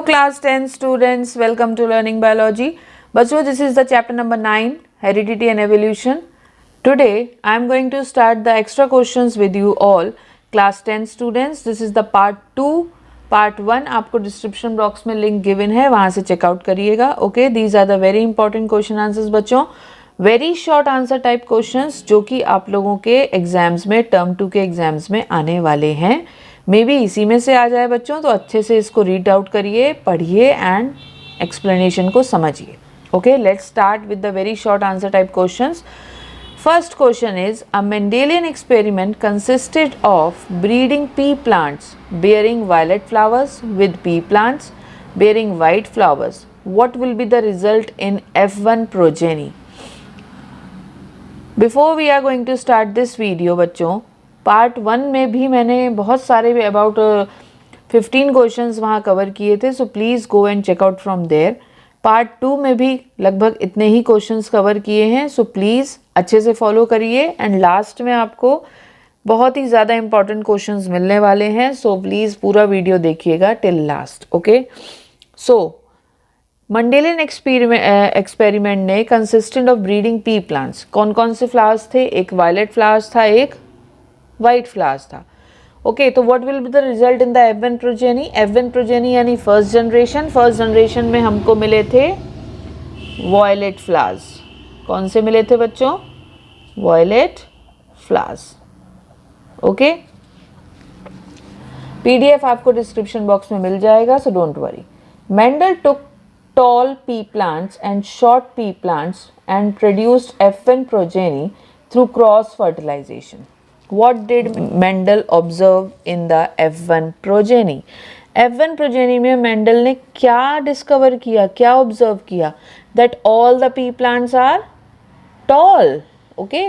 Class 10 students, welcome to Learning Biology. बच्चों, this is the chapter number 9, Heredity and Evolution. Today, I am going to start the extra questions with you all. Class 10 students, this is the part 2. Part 1 आपको description box में link given है, वहाँ से checkout करिएगा. Okay, these are the very important question answers बच्चों. Very short answer type questions जो कि आप लोगों के एग्जाम्स में, टर्म 2 के एग्जाम्स में आने वाले हैं. मे बी इसी में से आ जाए बच्चों, तो अच्छे से इसको रीड आउट करिए, पढ़िए एंड एक्सप्लेनेशन को समझिए. Okay, let's start with the very short answer type questions. First question is, a Mendelian experiment consisted of breeding pea plants bearing violet flowers with pea plants bearing white flowers. What will be the result in F1 progeny? Before we are going to start this video बच्चों, part 1 में भी मैंने बहुत सारे about 15 questions वहाँ cover किए थे, so please go and check out from there. Part 2 में भी लगभग इतने ही क्वेश्चंस कवर किए हैं, सो प्लीज़ अच्छे से फॉलो करिए. एंड लास्ट में आपको बहुत ही ज़्यादा इंपॉर्टेंट क्वेश्चंस मिलने वाले हैं, सो प्लीज़ पूरा वीडियो देखिएगा टिल लास्ट. ओके, सो मंडेलियन एक्सपेरिमेंट ने consistent of breeding P plants. कौन कौन से फ्लावर्स थे? एक वायलेट फ्लावर्स था, एक वाइट फ्लावर्स था. ओके, तो what will be the result in the F1 progeny? F1 progeny यानी फर्स्ट जनरेशन में हमको मिले थे वॉयलेट फ्लावर्स. कौन से मिले थे बच्चों? Violet flowers. ओके, PDF आपको डिस्क्रिप्शन बॉक्स में मिल जाएगा, so don't worry. Mendel took tall pea plants and short pea plants and produced F1 progeny through cross fertilization. What did Mendel observe in the F1 progeny? F1 progeny में Mendel ने क्या discover किया, क्या observe किया? That all the pea plants are tall. Okay,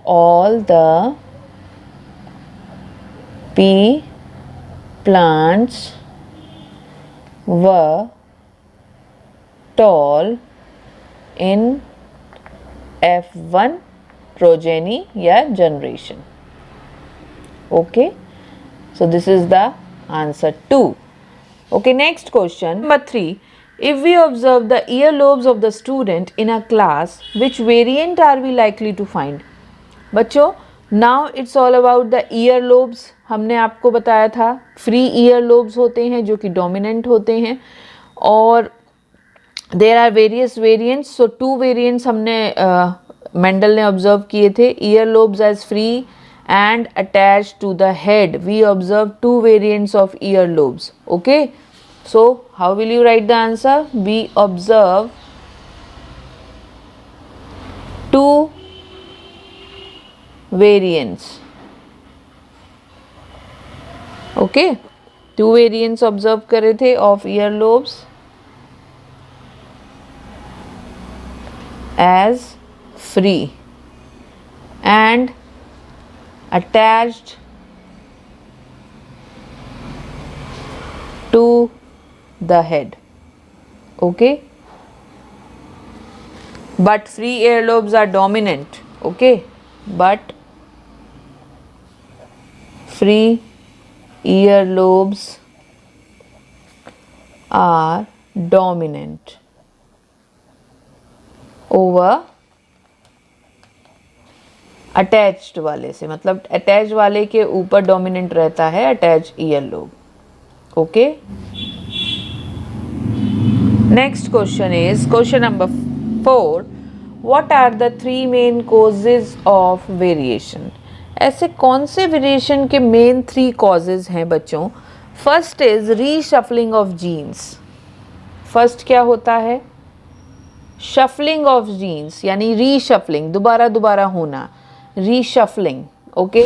all the pea plants were tall in F1 progeny या generation. Okay, so this is the answer 2. Okay, next question number 3. If we observe the earlobes of the student in a class, which variant are we likely to find? बच्चों, now it's all about the earlobes. हमने आपको बताया था free earlobes होते हैं जो कि dominant होते हैं, और there are various variants. So 2 variants हमने मेंडल ने ऑब्जर्व किए थे. Ear lobes as free and attach to the head. We observe 2 variants of ear lobes. Okay, so how will you write the answer? We observe 2 variants. Okay, 2 variants observe करे थे of ear lobes as free and attached to the head. Okay, but free earlobes are dominant. Okay, but free earlobes are dominant over attached वाले से. मतलब attach वाले के ऊपर dominant रहता है attach ear lobe. Okay, next question is question number 4. What are the 3 main causes of variation? ऐसे कौन से वेरिएशन के मेन 3 कॉजेज हैं बच्चों? First is reshuffling of genes. First क्या होता है? शफलिंग ऑफ जीन्स यानी रीशफलिंग, दोबारा होना, reshuffling. Okay,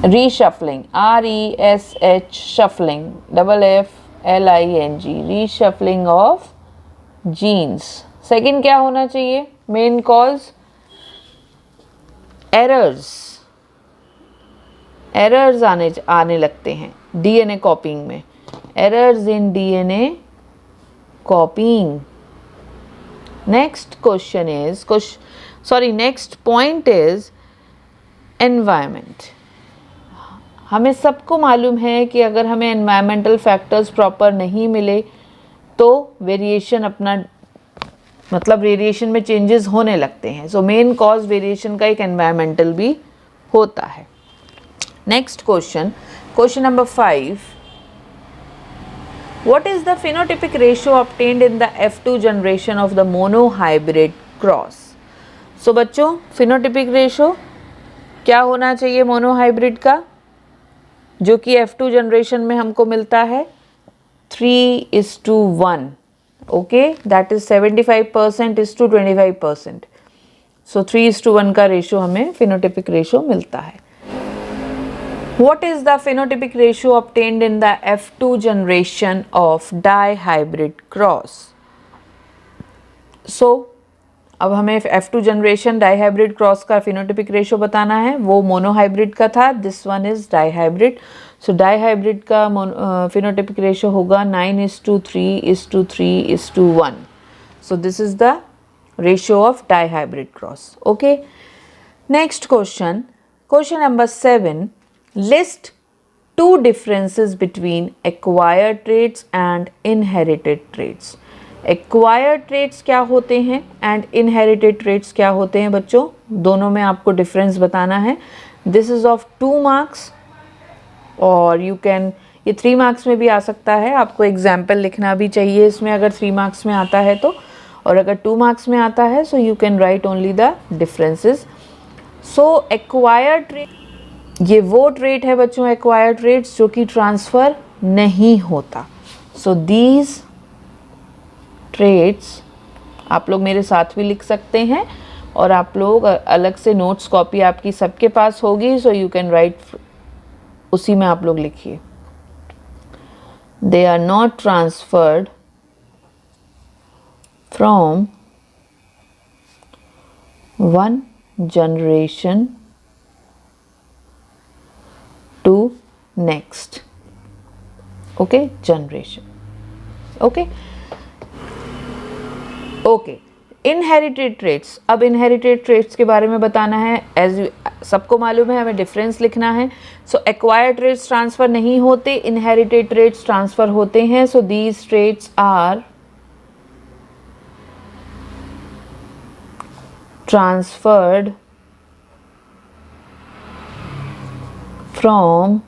reshuffling, RESH shuffling, FFLING, reshuffling of genes. Second क्या होना चाहिए? मेन कॉज एरर्स आने लगते हैं DNA कॉपिंग में. Errors in DNA कॉपिंग. Next point is environment. हमें सबको मालूम है कि अगर हमें एनवायरमेंटल फैक्टर्स प्रॉपर नहीं मिले तो वेरिएशन अपना मतलब वेरिएशन में चेंजेस होने लगते हैं. सो मेन कॉज वेरिएशन का एक एनवायरमेंटल भी होता है. Next question, question number 5. What is the phenotypic ratio obtained in the F2 generation of the monohybrid cross? So बच्चों, phenotypic ratio क्या होना चाहिए मोनोहाइब्रिड का, जो कि F2 जनरेशन में हमको मिलता है 3:1. Okay, that is 75% is to 25%. सो 3:1 का रेशो हमें phenotypic रेशो मिलता है. What is the phenotypic ratio obtained in the F2 generation of dihybrid cross? So, अब हमें F2 जनरेशन डाईहाइब्रिड क्रॉस का फिनोटिपिक रेशो बताना है. वो मोनोहाइब्रिड का था, this one is dihybrid. So dihybrid का फिनोटिपिक रेशो होगा 9:3:3:1. So this is the ratio of dihybrid cross. Okay, next question, question number 7. List 2 differences between acquired traits and inherited traits. Acquired traits क्या होते हैं and inherited traits क्या होते हैं बच्चों, दोनों में आपको difference बताना है. This is of 2 marks और you can, ये 3 marks में भी आ सकता है. आपको example लिखना भी चाहिए इसमें अगर 3 marks में आता है तो, और अगर 2 marks में आता है so you can write only the differences. So acquired trait, ये वो ट्रेट है बच्चों एक्वायर्ड ट्रेट्स जो कि ट्रांसफ़र नहीं होता. सो दीज ट्रेट्स आप लोग मेरे साथ भी लिख सकते हैं और आप लोग अलग से नोट्स कॉपी आपकी सबके पास होगी. सो यू कैन राइट, उसी में आप लोग लिखिए. They are not transferred from one generation to next. Okay, generation. Okay, okay. Inherited traits. अब inherited traits के बारे में बताना है. As सबको मालूम है हमें डिफरेंस लिखना है. So acquired traits ट्रांसफर नहीं होते, inherited traits ट्रांसफर होते हैं. So these traits are transferred from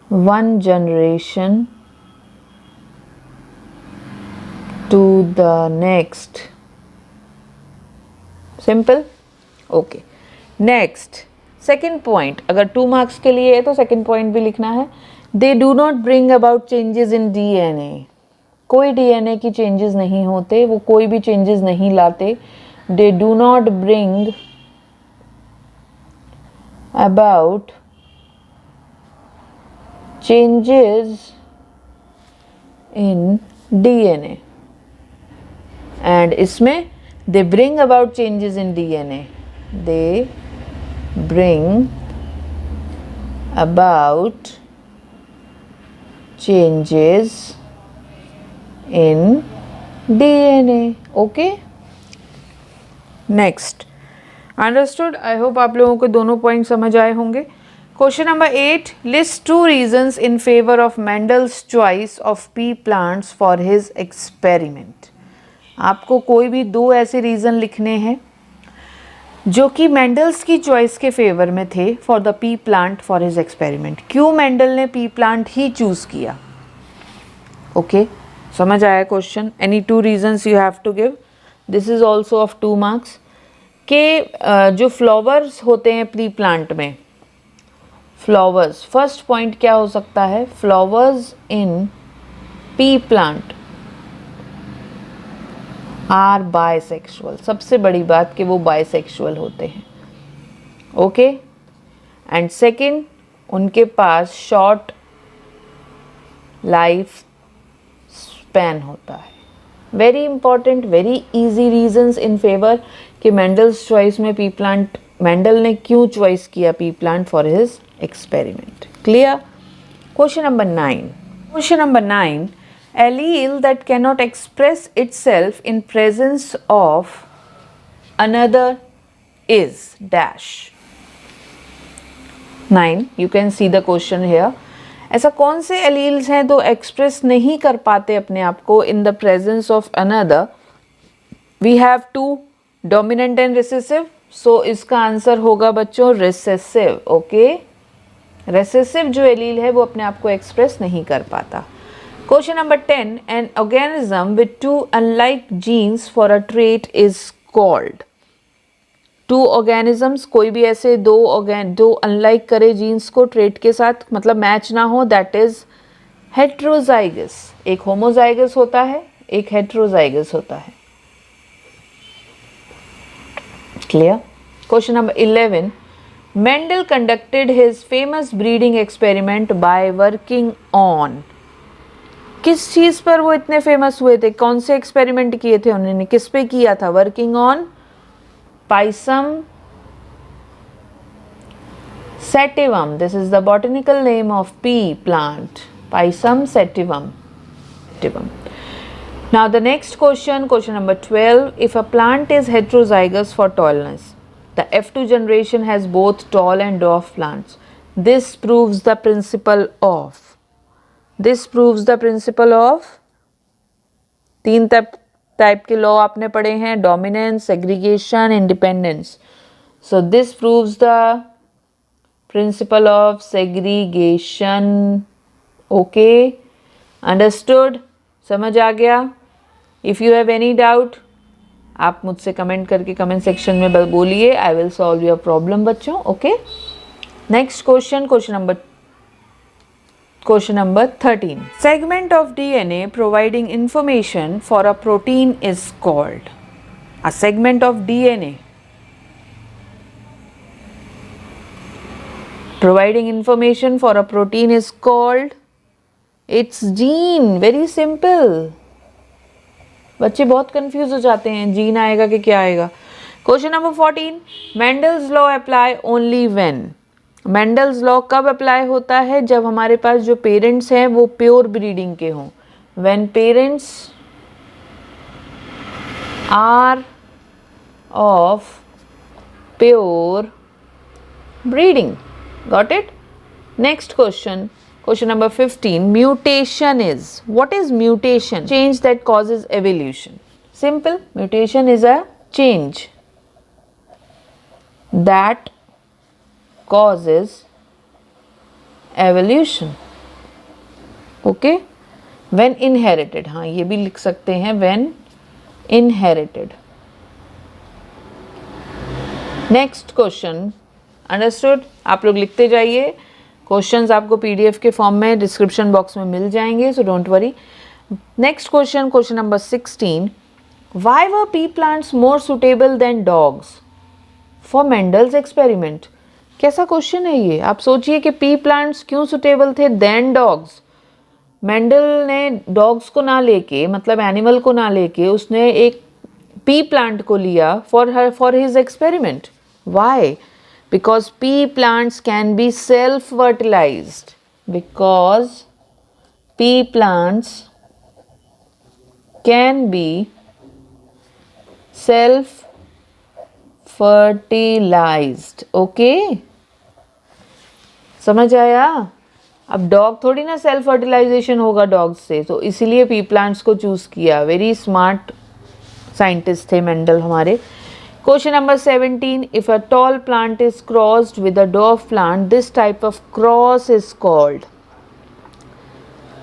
one generation to the next. Simple. Okay. Next, second point. अगर 2 marks के लिए है तो second point भी लिखना है. They do not bring about changes in DNA. कोई DNA की changes नहीं होते, वो कोई भी changes नहीं लाते. They do not bring about changes in DNA. and इसमें they bring about changes in DNA. They bring about changes in DNA. Okay, next. Understood. I hope आप लोगों को दोनों पॉइंट समझ आए होंगे. Question number 8. List 2 reasons in favour of Mendel's choice of P plants for his experiment. आपको कोई भी 2 ऐसे रीज़न लिखने हैं जो कि मेंडल्स की चॉइस के फेवर में थे for the pea plant for his experiment. क्यों मेंडल ने पी प्लांट ही चूज़ किया. ओके, समझ आया question. Any 2 reasons you have to give. This is also of 2 marks. के जो फ्लावर्स होते हैं प्री प्लांट में, फ्लावर्स, फर्स्ट पॉइंट क्या हो सकता है, flowers in pea plant are bisexual. सबसे बड़ी बात कि वो बायसेक्सुअल होते हैं. ओके, एंड सेकंड, उनके पास शॉर्ट लाइफ स्पैन होता है. Very important, very easy reasons in favour कि मेंडल्स चॉइस में पी प्लांट, मेंडल ने क्यों चॉइस किया P plant for his experiment. Clear. Question number 9. Question number 9. allele that cannot express itself in presence of another is dash. 9 you can see the question here. ऐसा कौन से alleles हैं तो express नहीं कर पाते अपने आप को in the presence of another? We have two, dominant and recessive. So इसका आंसर होगा बच्चों रिसेसिव. ओके, रिसेसिव जो एलील है वो अपने आप को एक्सप्रेस नहीं कर पाता. Question number 10, an organism with two unlike genes for a trait is called. Two organisms, कोई भी ऐसे दो अनलाइक करे जीन्स को ट्रेट के साथ, मतलब मैच ना हो, दैट इज हेट्रोजाइगस. एक होमोजाइगस होता है, एक हेट्रोजाइगस होता है. Clear? Question number 11, Mendel conducted his famous breeding experiment by working on. किस चीज पर वो इतने फेमस हुए थे? कौन से एक्सपेरिमेंट किए थे उन्होंने? किस पे किया था? Working on Pisum sativum. This is the botanical name of pea plant. Pisum sativum. Now the next question, question number 12. If a plant is heterozygous for tallness, the F2 generation has both tall and dwarf plants. This proves the principle of. This proves the principle of. तीन type के law आपने पढ़े हैं, dominance, segregation, independence. So this proves the principle of segregation. Okay, understood? समझ आ गया? If you have any doubt आप मुझसे कमेंट करके कमेंट सेक्शन में बोलिए. I will solve your problem बच्चों. Okay, next question, Question number 13. Segment of DNA providing information for a protein is called. A segment of DNA providing information for a protein is called its gene. Very simple. बच्चे बहुत confuse हो जाते हैं, gene आएगा कि क्या आएगा. Question number 14. Mendel's law apply only when. Mendel's law कब अप्लाई होता है? जब हमारे पास जो पेरेंट्स हैं वो प्योर ब्रीडिंग के हों. When parents are of pure breeding. Got it? Next question, question number 15. Mutation is, what is mutation? Change that causes evolution. Simple, mutation is a change that causes evolution. Okay, when inherited. हाँ, ये भी लिख सकते हैं when inherited. Next question, understood? आप लोग लिखते जाइए. क्वेश्चंस आपको पीडीएफ के फॉर्म में डिस्क्रिप्शन बॉक्स में मिल जाएंगे, सो don't worry. Next question, question number 16. Why were pea plants more suitable than dogs for Mendel's experiment? कैसा क्वेश्चन है ये? आप सोचिए कि पी प्लांट्स क्यों सुटेबल थे देन डॉग्स. मेंडल ने डॉग्स को ना लेके, मतलब एनिमल को ना लेके, उसने एक पी प्लांट को लिया for his experiment. Why? Because pea plants can be self fertilised. Because pea plants can be self fertilised. Okay, समझ आया? अब डॉग थोड़ी ना सेल्फ फर्टिलाइजेशन होगा डॉग्स से, तो इसीलिए पी प्लांट्स को चूज किया. वेरी स्मार्ट साइंटिस्ट थे मेंडल हमारे. Question number 17. If a tall plant is crossed with a dwarf plant, this type of cross is called.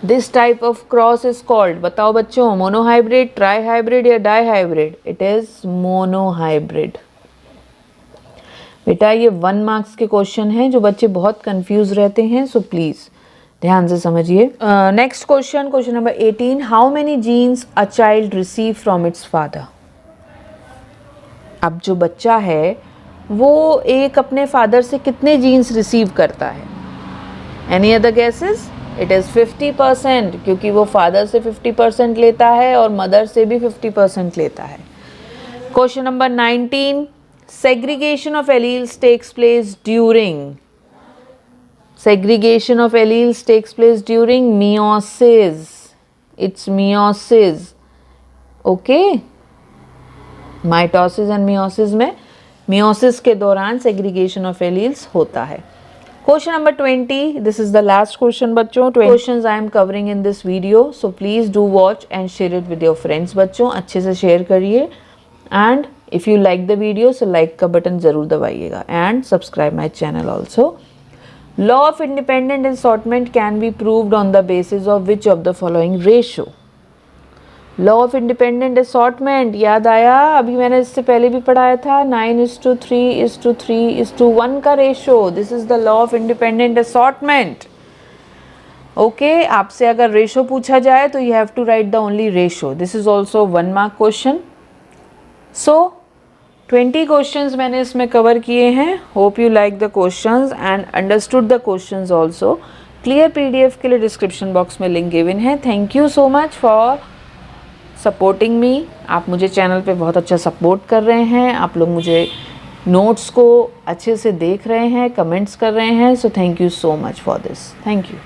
This type of cross is called. बताओ बच्चों, monohybrid, trihybrid या dihybrid? It is monohybrid. बेटा ये 1 marks के question हैं जो बच्चे बहुत कंफ्यूज रहते हैं, सो प्लीज ध्यान से समझिए. Next question, question number 18. How many genes a child receive from its father. अब जो बच्चा है वो एक अपने फादर से कितने जीन्स रिसीव करता है? Any other guesses? It is 50%, क्योंकि वो फादर से 50% लेता है और मदर से भी 50% लेता है. Question number 19. Segregation of alleles takes place during. Segregation of alleles takes place during meiosis. It's meiosis. Okay. Mitosis and meiosis में meiosis के दौरान segregation of alleles होता है. Question number 20. This is the last question बच्चों. 20 questions I am covering in this video. So please do watch and share it with your friends बच्चों. अच्छे से share करिए. And if you like the video, so like का button ज़रूर दबाइएगा. And subscribe my channel also. Law of independent assortment can be proved on the basis of which of the following ratio? Law of independent assortment याद आया, अभी मैंने इससे पहले भी पढ़ाया था. 9:3:3:1 का ratio. This is the law of independent assortment. Okay, आपसे अगर रेशो पूछा जाए तो you have to write the only ratio. This is also 1 mark question. So 20 questions मैंने इसमें कवर किए हैं. Hope you like the questions and understood the questions also. Clear PDF के लिए डिस्क्रिप्शन बॉक्स में लिंक गिवन है. Thank you so much for supporting me. आप मुझे चैनल पे बहुत अच्छा सपोर्ट कर रहे हैं. आप लोग मुझे नोट्स को अच्छे से देख रहे हैं, कमेंट्स कर रहे हैं. So thank you so much for this. Thank you.